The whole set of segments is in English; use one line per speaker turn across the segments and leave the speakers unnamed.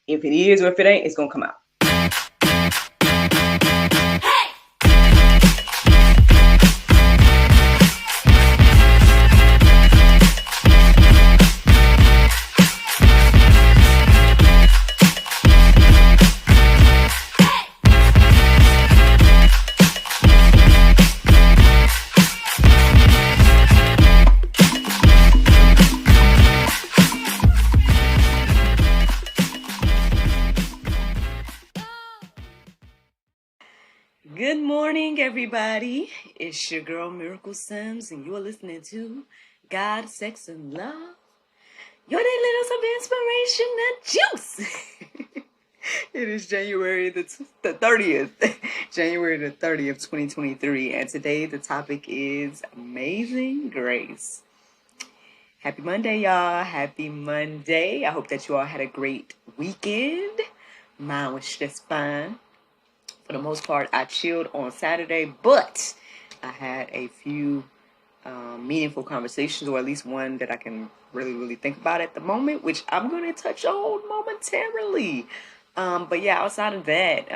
If it is or if it ain't, it's going to come out. Good morning, everybody. It's your girl, Miracle Sims, and you're listening to God, Sex, and Love. Your day little some inspiration and juice. It is January the 30th, January the 30th, 2023, and today the topic is Amazing Grace. Happy Monday, y'all. Happy Monday. I hope that you all had a great weekend. Mine was just fine. For the most part, I chilled on Saturday, but I had a few meaningful conversations, or at least one that I can really think about at the moment, which I'm going to touch on momentarily. But yeah, outside of that,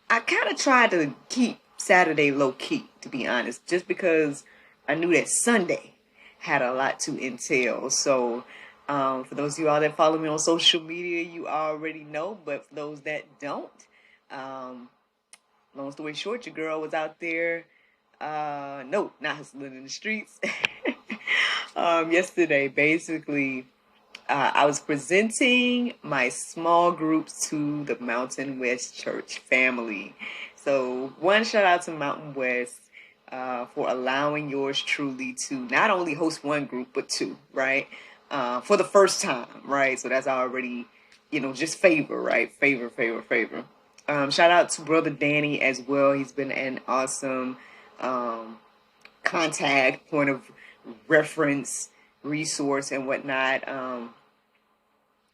I kind of tried to keep Saturday low-key, to be honest, just because I knew that Sunday had a lot to entail. So for those of you all that follow me on social media, you already know. But for those that don't, long story short, your girl was out there. No, not hustling in the streets. Yesterday, basically, I was presenting my small groups to the Mountain West Church family. So one shout out to Mountain West for allowing yours truly to not only host one group, but two, right? For the first time, right? So that's already, just favor, right? Favor. Shout out to Brother Danny as well. He's been an awesome contact, point of reference, resource, and whatnot.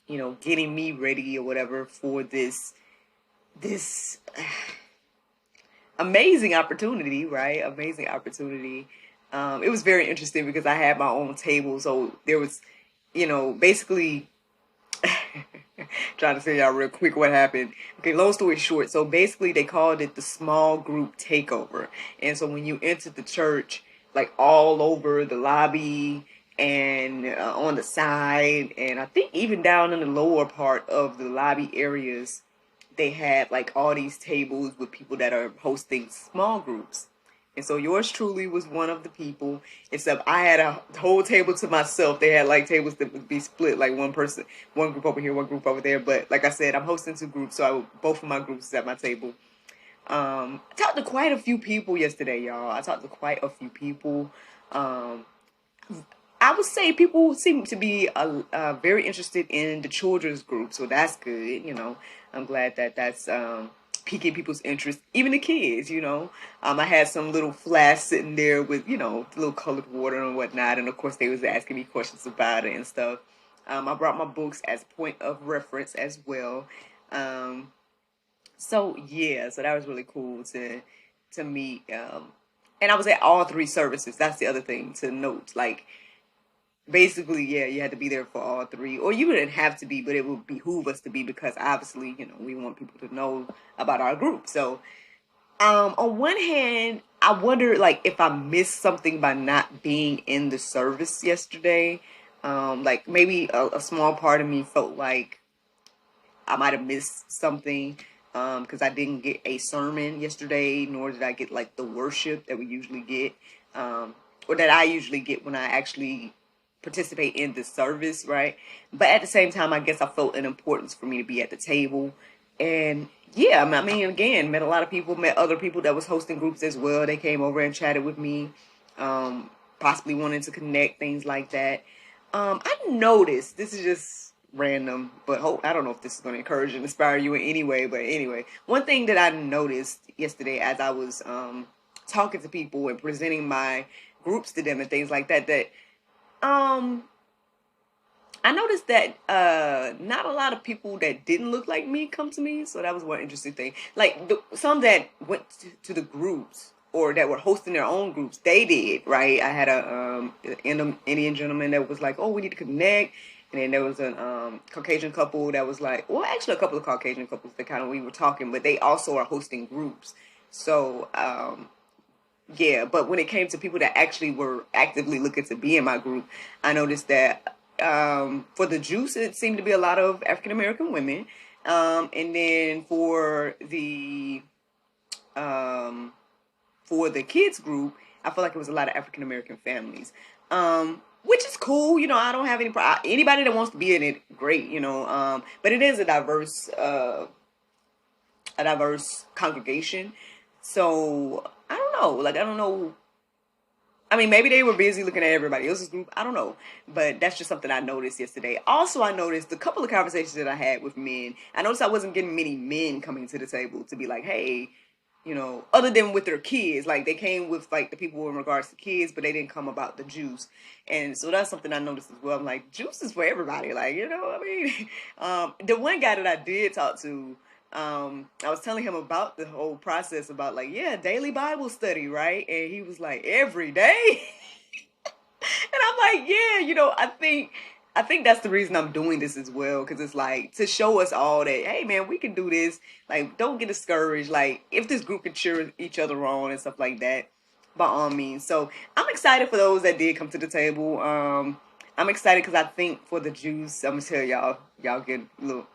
Getting me ready or whatever for this amazing opportunity, right? Amazing opportunity. It was very interesting because I had my own table, so there was, basically trying to tell y'all real quick what happened. Okay, long story short, so basically they called it the small group takeover. And so when you entered the church, like all over the lobby and on the side, and I think even down in the lower part of the lobby areas, they had like all these tables with people that are hosting small groups. And so yours truly was one of the people, except I had a whole table to myself. They had like tables that would be split, like one person, one group over here, one group over there. But like I said, I'm hosting two groups, so both of my groups is at my table. I talked to quite a few people yesterday, y'all. I talked to quite a few people. I would say people seem to be very interested in the children's group, so that's good. I'm glad that that's piquing people's interest, even the kids. I had some little flask sitting there with the little colored water and whatnot, and of course they was asking me questions about it and stuff. I brought my books as point of reference as well. So that was really cool to meet. And I was at all three services. That's the other thing to note. Like, basically, you had to be there for all three, or you wouldn't have to be, but it would behoove us to be because obviously, we want people to know about our group. So, on one hand, I wonder like if I missed something by not being in the service yesterday. Like maybe a small part of me felt like I might have missed something because I didn't get a sermon yesterday, nor did I get like the worship that we usually get, or that I usually get when I actually participate in the service, right? But at the same time, I guess I felt an importance for me to be at the table. And again, met a lot of people, met other people that was hosting groups as well. They came over and chatted with me, possibly wanting to connect, things like that. I noticed, this is just random, but I don't know if this is going to encourage and inspire you in any way. But anyway, one thing that I noticed yesterday as I was talking to people and presenting my groups to them and things like that, I noticed that not a lot of people that didn't look like me come to me. So that was one interesting thing. Like some that went to the groups or that were hosting their own groups, they did, right? I had a Indian gentleman that was like, oh, we need to connect. And then there was a Caucasian couple that was like, well, actually a couple of Caucasian couples that kind of, we were talking, but they also are hosting groups. So, yeah, but when it came to people that actually were actively looking to be in my group, I noticed that for the juice, it seemed to be a lot of African American women. And then um, for the kids group, I feel like it was a lot of African American families, which is cool. You know, I don't have anybody that wants to be in it, great. You know, but it is a diverse congregation. So I don't know. Like, I don't know. I mean, maybe they were busy looking at everybody else's group. I don't know. But that's just something I noticed yesterday. Also, I noticed a couple of conversations that I had with men. I noticed I wasn't getting many men coming to the table to be like, hey, you know, other than with their kids. Like, they came with, like, the people in regards to kids, but they didn't come about the juice. And so that's something I noticed as well. I'm like, juice is for everybody. Like, you know, I mean, the one guy that I did talk to, I was telling him about the whole process about like, yeah, daily Bible study, right? And he was like, every day. And I'm like, yeah, you know, I think that's the reason I'm doing this as well, because it's like to show us all that, hey man, we can do this. Like, don't get discouraged. Like, if this group can cheer each other on and stuff like that, by all means. So I'm excited for those that did come to the table. I'm excited because I think for the juice, I'm gonna tell y'all get a little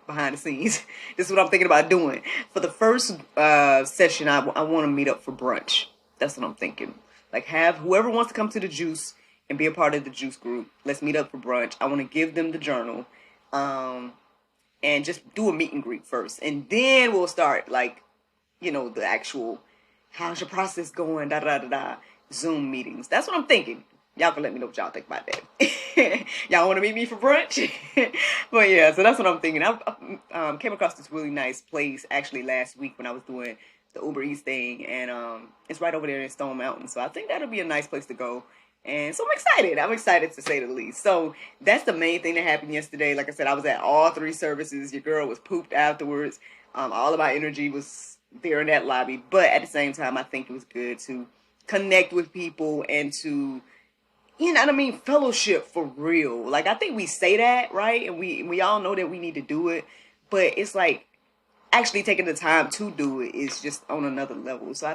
behind the scenes. This is what I'm thinking about doing for the first session. I want to meet up for brunch. That's what I'm thinking. Like, have whoever wants to come to the juice and be a part of the juice group. Let's meet up for brunch. I want to give them the journal, and just do a meet and greet first, and then we'll start like, you know, the actual how's your process going, da da da da, Zoom meetings. That's what I'm thinking. Y'all can let me know what y'all think about that. Y'all want to meet me for brunch? But yeah, so that's what I'm thinking. I came across this really nice place actually last week when I was doing the Uber Eats thing, and it's right over there in Stone Mountain. So I think that'll be a nice place to go. And so I'm excited. I'm excited to say the least. So that's the main thing that happened yesterday. Like I said, I was at all three services. Your girl was pooped afterwards. All of my energy was there in that lobby. But at the same time, I think it was good to connect with people and to, you know what I mean, fellowship for real. Like, I think we say that, right? And we all know that we need to do it. But it's like actually taking the time to do it is just on another level. So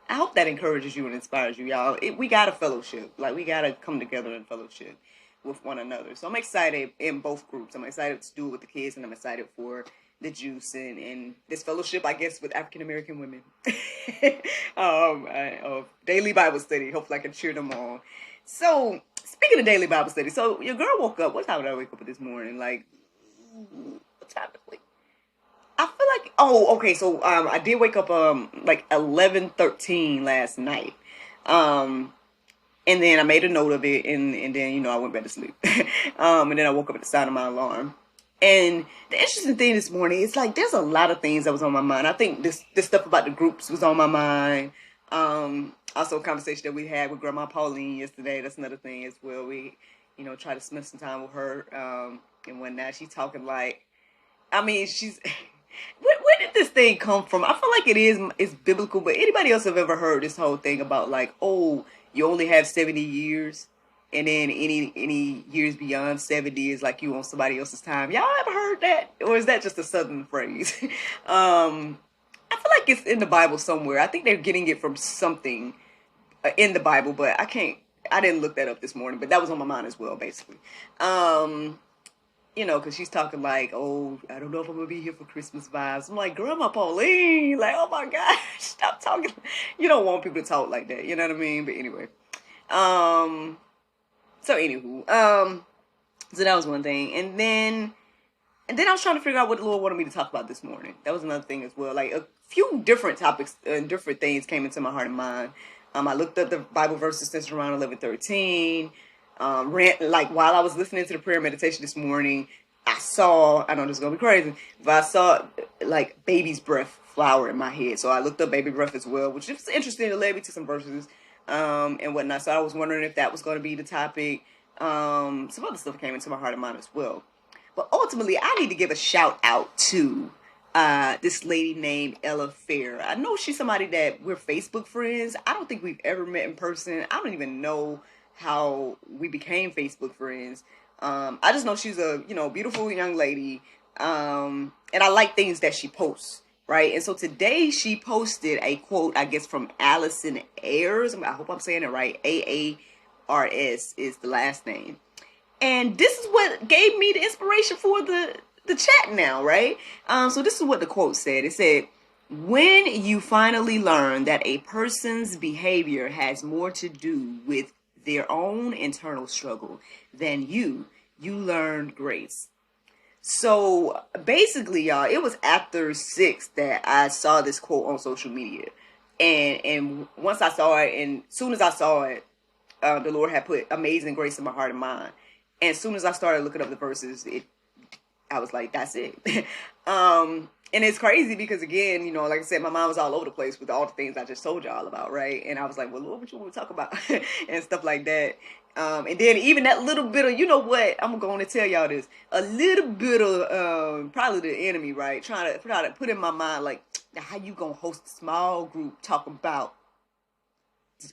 I hope that encourages you and inspires you, y'all. We got a fellowship. Like, we got to come together in fellowship with one another. So I'm excited in both groups. I'm excited to do it with the kids, and I'm excited for the juice and this fellowship, I guess, with African American women. Daily Bible study. Hopefully I can cheer them on. So, speaking of daily Bible study, so your girl woke up. What time did I wake up this morning? Like, what time did I wake up? I feel like, oh, okay, so I did wake up like 11:13 last night. Um and then I made a note of it, and then, you know, I went back to sleep. And then I woke up at the sound of my alarm. And the interesting thing this morning, it's like there's a lot of things that was on my mind. I think this stuff about the groups was on my mind. Also a conversation that we had with Grandma Pauline yesterday. That's another thing as well. We, you know, try to spend some time with her and whatnot. She's talking like, I mean, she's where did this thing come from? I feel like it's biblical, but anybody else have ever heard this whole thing about like, oh, you only have 70 years, and then any years beyond 70 is like you on somebody else's time? Y'all ever heard that? Or is that just a southern phrase? I feel like it's in the Bible somewhere. I think they're getting it from something in the Bible, but I didn't look that up this morning, but that was on my mind as well, basically. You know, because she's talking like, oh, I don't know if I'm going to be here for Christmas vibes. I'm like, Grandma Pauline, like, oh my gosh, stop talking. You don't want people to talk like that, you know what I mean? But anyway. So anywho, so that was one thing. And then I was trying to figure out what the Lord wanted me to talk about this morning. That was another thing as well. Like, a few different topics and different things came into my heart and mind. I looked up the Bible verses since around 11:13. Like, while I was listening to the prayer meditation this morning, I know this is gonna be crazy, but I saw like baby's breath flower in my head. So I looked up baby breath as well, which is interesting. It led me to some verses and whatnot. So I was wondering if that was going to be the topic. Some other stuff came into my heart and mind as well. But ultimately, I need to give a shout out to this lady named Ella Fair. I know she's somebody that we're Facebook friends. I don't think we've ever met in person. I don't even know how we became Facebook friends. I just know she's a, beautiful young lady. And I like things that she posts, right? And so today she posted a quote, I guess, from Allison Ayers. I hope I'm saying it right. Aars is the last name. And this is what gave me the inspiration for the chat now, right? So this is what the quote said. It said, when you finally learn that a person's behavior has more to do with their own internal struggle than you learn grace. So basically, y'all, it was after 6 that I saw this quote on social media. And once I saw it, and as soon as I saw it, the Lord had put amazing grace in my heart and mind. And as soon as I started looking up the verses, I was like, that's it. And it's crazy because, again, like I said, my mind was all over the place with all the things I just told y'all about, right? And I was like, well, Lord, what you want to talk about? And stuff like that. And then even that little bit of, you know what, I'm going to tell y'all this, a little bit of probably the enemy, right? Trying to put in my mind, like, how you going to host a small group talking about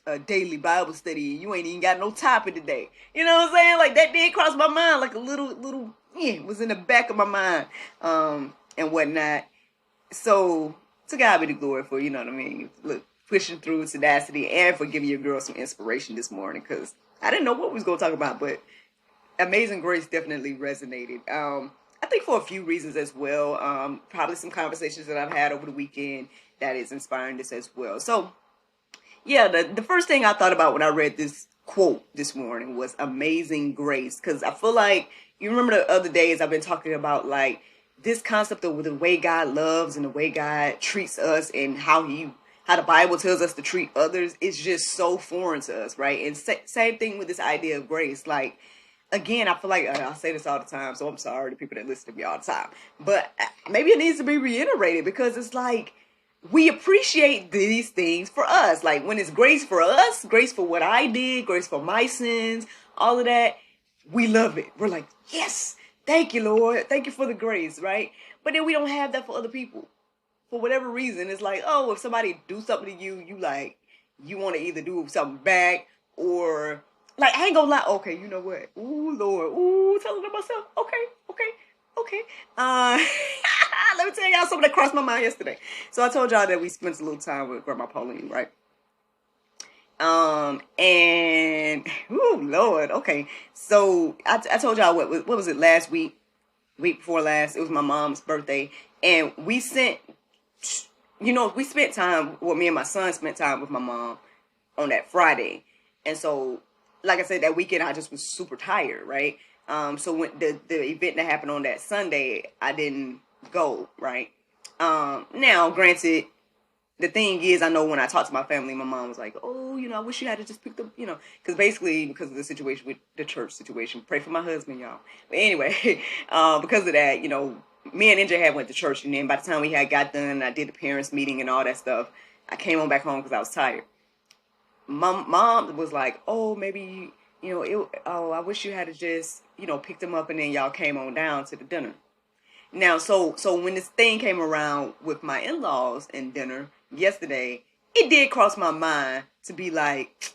a daily Bible study? You ain't even got no topic today. You know what I'm saying? Like, that did cross my mind, like a little, was in the back of my mind, and whatnot. So, to God be the glory for, you know what I mean, look, pushing through tenacity, and for giving your girl some inspiration this morning, because I didn't know what we was going to talk about, but Amazing Grace definitely resonated. I think for a few reasons as well. Probably some conversations that I've had over the weekend that is inspiring this as well. So, yeah, the first thing I thought about when I read this quote this morning was Amazing Grace, because I feel like, you remember the other days I've been talking about, like, this concept of the way God loves and the way God treats us and how the Bible tells us to treat others is just so foreign to us, right? And same thing with this idea of grace. Like, again, I feel like I say this all the time, so I'm sorry to people that listen to me all the time. But maybe it needs to be reiterated, because it's like, we appreciate these things for us. Like, when it's grace for us, grace for what I did, grace for my sins, all of that, we love it. We're like, yes, thank you, Lord. Thank you for the grace, right? But then we don't have that for other people. For whatever reason, it's like, oh, if somebody do something to you, you want to either do something back, or, like, I ain't gonna lie. Okay, you know what? Ooh, Lord. Ooh, telling to myself. Okay. Let me tell y'all something that crossed my mind yesterday. So I told y'all that we spent a little time with Grandma Pauline, right? And, ooh, Lord. Okay. So I told y'all what was it, last week before last? It was my mom's birthday. And we spent time, well, me and my son spent time with my mom on that Friday. And so, like I said, that weekend I just was super tired, right? So when the event that happened on that Sunday, I didn't go, right? Now, granted, the thing is, I know when I talked to my family, my mom was like, oh, I wish you had to just pick up, because of the situation with the church situation. Pray for my husband, y'all. But anyway, because of that, me and NJ had went to church, and then by the time we had got done, I did the parents meeting and all that stuff. I came on back home because I was tired. My mom was like, oh, maybe, I wish you had to just, pick them up and then y'all came on down to the dinner. Now, so when this thing came around with my in-laws and dinner yesterday, it did cross my mind to be like,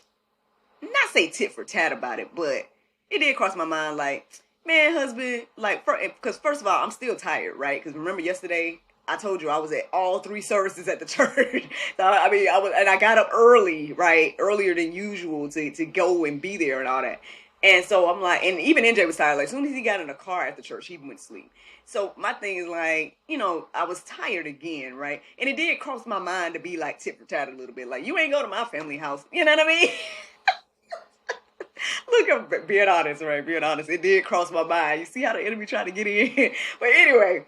not say tit for tat about it, but it did cross my mind like, man, husband, like, because first of all, I'm still tired, right? Because remember yesterday, I told you I was at all 3 services at the church. So, I mean, I got up early, right? Earlier than usual to go and be there and all that. And so I'm like, and even NJ was tired. Like, as soon as he got in the car at the church, he went to sleep. So my thing is like, I was tired again, right? And it did cross my mind to be like tit for tat a little bit. Like, you ain't go to my family house. You know what I mean? Look, I'm being honest, right? Being honest. It did cross my mind. You see how the enemy tried to get in? But anyway,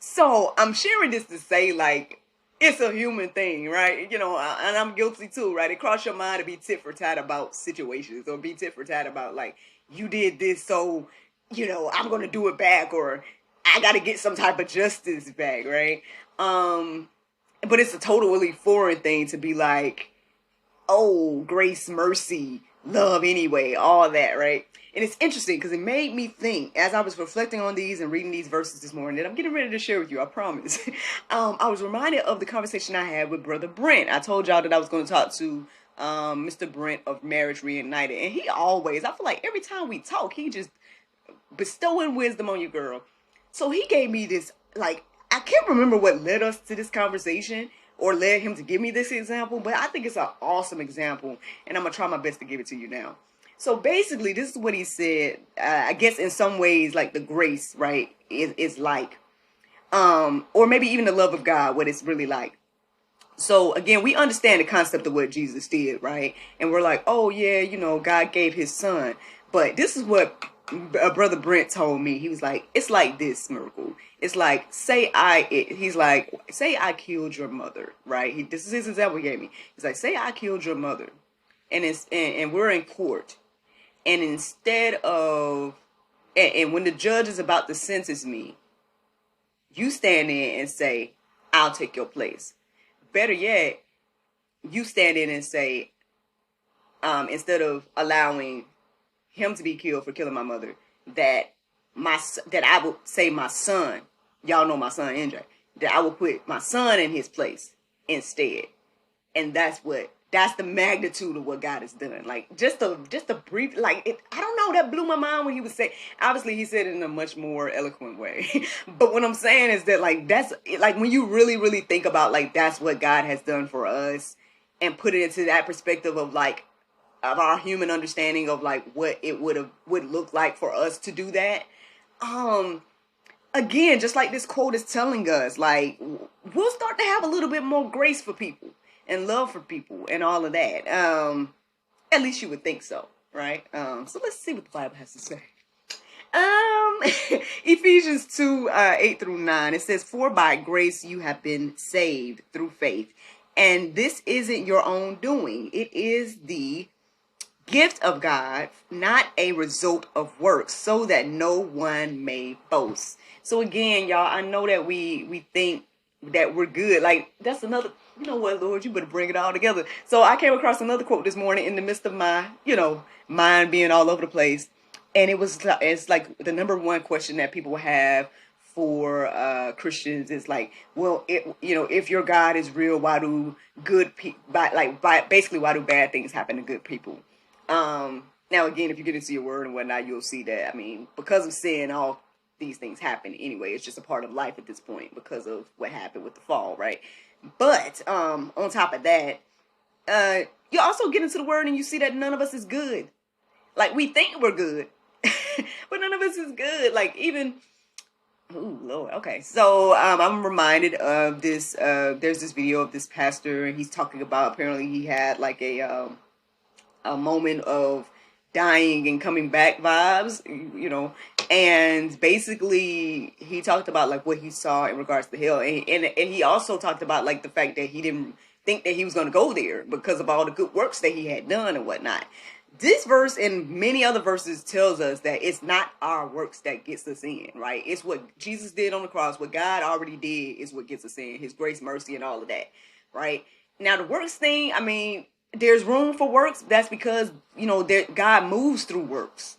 so I'm sharing this to say, like, it's a human thing, right? And I'm guilty too, right? It crossed your mind to be tit for tat about situations, or be tit for tat about, like, you did this, so, I'm going to do it back, or I got to get some type of justice back, right? But it's a totally foreign thing to be like, oh, grace, mercy, love anyway, all that, right? And it's interesting because it made me think, as I was reflecting on these and reading these verses this morning, that I'm getting ready to share with you, I promise. I was reminded of the conversation I had with Brother Brent. I told y'all that I was going to talk to Mr. Brent of Marriage Reunited, and he always, I feel like every time we talk, he just bestowing wisdom on your girl. So he gave me this, like, I can't remember what led us to this conversation or led him to give me this example, but I think it's an awesome example, and I'm gonna try my best to give it to you now. So basically, this is what he said. I guess in some ways, like the grace, right, is like, or maybe even the love of God, what it's really like. So again, we understand the concept of what Jesus did, right? And we're like, oh yeah, God gave his son. But this is what Brother Brent told me. He was like, it's like this, Miracle. It's like, say I killed your mother, right? This is his example he gave me. He's like, say I killed your mother. And we're in court. And instead of, and when the judge is about to sentence me, you stand in and say, I'll take your place. Better yet, you stand in and say, instead of allowing him to be killed for killing my mother, that I would say my son, y'all know my son NJ, that I would put my son in his place instead. And that's the magnitude of what God has done. Like just a brief, like I don't know, that blew my mind when he was saying. Obviously, he said it in a much more eloquent way. But what I'm saying is that like that's like when you really, really think about like that's what God has done for us, and put it into that perspective of like of our human understanding of like what it would look like for us to do that. Again, just like this quote is telling us, like we'll start to have a little bit more grace for people and love for people and all of that. At least you would think so, right? So let's see what the Bible has to say. Ephesians 2, 8 through 9, it says, for by grace you have been saved through faith. And this isn't your own doing. It is the gift of God, not a result of works, so that no one may boast. So again, y'all, I know that we think that we're good. Like that's another, you know what, Lord, you better bring it all together. So I came across another quote this morning in the midst of my, mind being all over the place. And it's like the number one question that people have for Christians is like, well, if your God is real, why do basically why do bad things happen to good people? Now again, if you get into your word and whatnot, you'll see that, I mean, because of sin, all these things happen anyway. It's just a part of life at this point because of what happened with the fall, right? But on top of that, you also get into the word and you see that none of us is good. Like we think we're good, but none of us is good. Like even, oh Lord, okay. So I'm reminded of this. There's this video of this pastor, and he's talking about apparently he had like a moment of dying and coming back vibes, and basically he talked about like what he saw in regards to hell, and he also talked about like the fact that he didn't think that he was going to go there because of all the good works that he had done and whatnot. This verse and many other verses tells us that it's not our works that gets us in, right? It's what Jesus did on the cross, what God already did is what gets us in, his grace, mercy, and all of that, right? Now the works thing, I mean, there's room for works. That's because, God moves through works.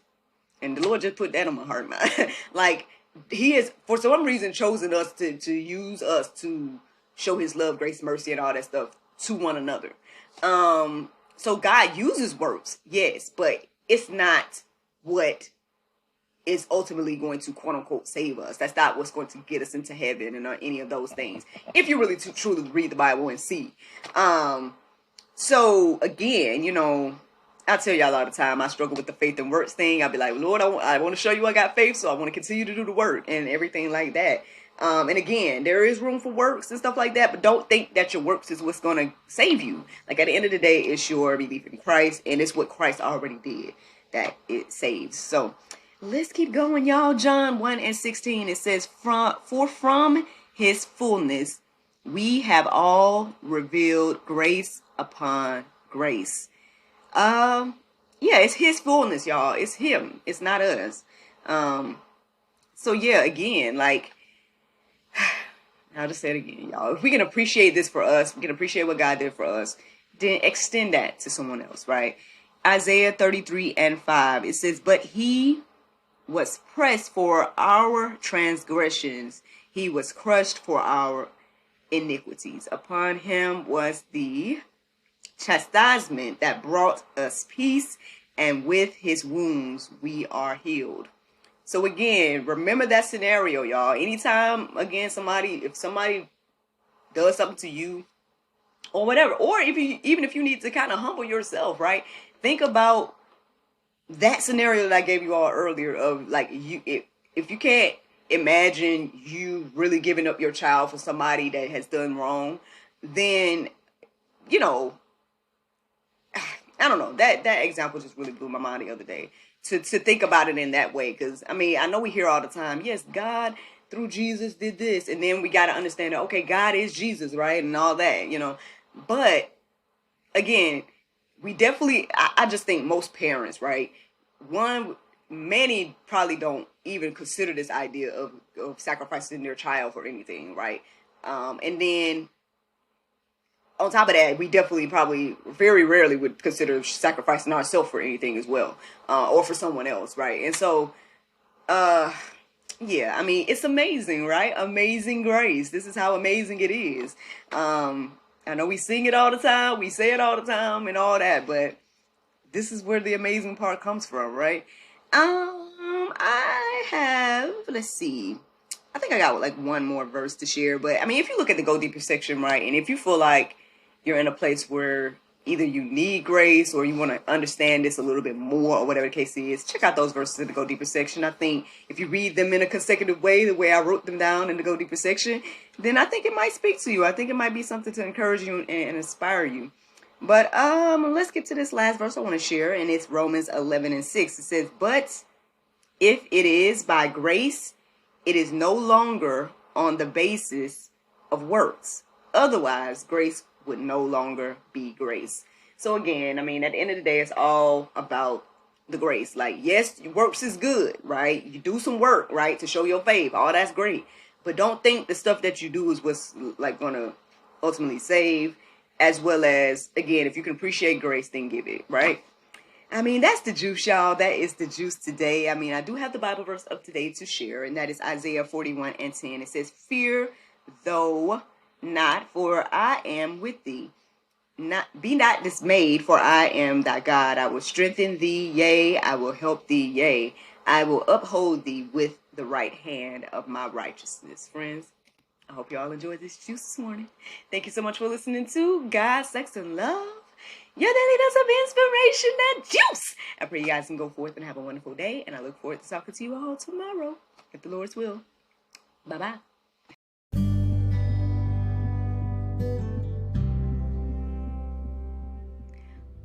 And the Lord just put that on my heart, man. Like, he has, for some reason, chosen us to use us to show his love, grace, mercy, and all that stuff to one another. So God uses works, yes, but it's not what is ultimately going to, quote unquote, save us. That's not what's going to get us into heaven and any of those things. If you really truly read the Bible and see. So again, I tell y'all all the time, I struggle with the faith and works thing. I'll be like, Lord, I want to show you I got faith, so I want to continue to do the work and everything like that. And again, there is room for works and stuff like that, but don't think that your works is what's going to save you. Like at the end of the day, it's your belief in Christ, and it's what Christ already did that it saves. So let's keep going, y'all. John 1:16, it says, for from his fullness we have all revealed grace upon grace. Yeah, it's his fullness, y'all. It's him. It's not us. So yeah, again, like, I'll just say it again, y'all. If we can appreciate this for us, we can appreciate what God did for us, then extend that to someone else, right? Isaiah 33:5, it says, but he was pressed for our transgressions. He was crushed for our iniquities. Upon him was the chastisement that brought us peace, and with his wounds we are healed. So again, remember that scenario, y'all. Anytime, again, if somebody does something to you or whatever, or even if you need to kind of humble yourself, right? Think about that scenario that I gave you all earlier of like, if you can't imagine you really giving up your child for somebody that has done wrong, then, you know, I don't know, that example just really blew my mind the other day to think about it in that way. Because I mean, I know we hear all the time, yes, God through Jesus did this, and then we got to understand that, okay, God is Jesus, right, and all that, you know. But again, we definitely, I just think most parents, right, many probably don't even consider this idea of sacrificing their child for anything, right? And then on top of that, we definitely probably very rarely would consider sacrificing ourselves for anything as well, or for someone else, right? And so, yeah, I mean, it's amazing, right? Amazing grace. This is how amazing it is. I know we sing it all the time, we say it all the time and all that, but this is where the amazing part comes from, right? I have, let's see, I think I got like one more verse to share, but I mean, if you look at the Go Deeper section, right, and if you feel like you're in a place where either you need grace or you want to understand this a little bit more or whatever the case is, check out those verses in the Go Deeper section. I think if you read them in a consecutive way, the way I wrote them down in the Go Deeper section, then I think it might speak to you. I think it might be something to encourage you and inspire you. But let's get to this last verse I want to share, and it's Romans 11:6. It says, but if it is by grace, it is no longer on the basis of works. Otherwise, grace would no longer be grace. So again, I mean, at the end of the day, it's all about the grace. Like, yes, works is good, right? You do some work, right, to show your faith. All that's great. But don't think the stuff that you do is what's like going to ultimately save. As well as, again, if you can appreciate grace, then give it, right? I mean, that's the juice, y'all. That is the juice today. I mean, I do have the Bible verse of today to share, and that is Isaiah 41:10. It says, fear though not, for I am with thee. Be not dismayed, for I am thy God. I will strengthen thee, yea, I will help thee, yea, I will uphold thee with the right hand of my righteousness. Friends, I hope you all enjoyed this juice this morning. Thank you so much for listening to God, Sex, and Love, your daily dose of inspiration, that juice. I pray you guys can go forth and have a wonderful day, and I look forward to talking to you all tomorrow, if the Lord's will. Bye-bye.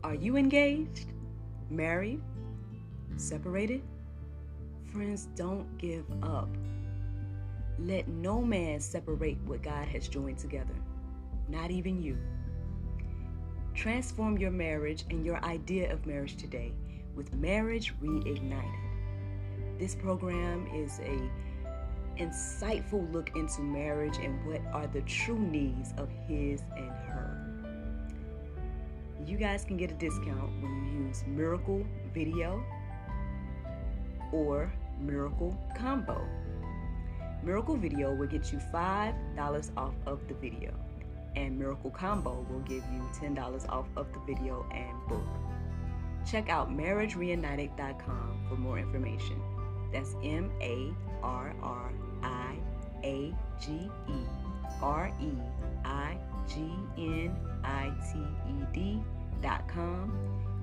Are you engaged, married, separated? Friends, don't give up. Let no man separate what God has joined together, not even you. Transform your marriage and your idea of marriage today with Marriage Reignited. This program is an insightful look into marriage and what are the true needs of his and her. You guys can get a discount when you use Miracle Video or Miracle Combo. Miracle Video will get you $5 off of the video, and Miracle Combo will give you $10 off of the video and book. Check out marriagereignited.com for more information. That's MARRIEGNITED.com.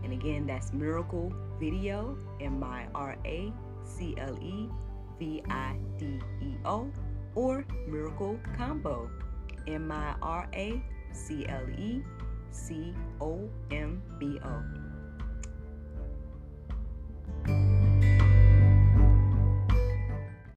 And again, that's Miracle Video, MIRACLEVIDEO, or Miracle Combo, MIRACLECOMBO.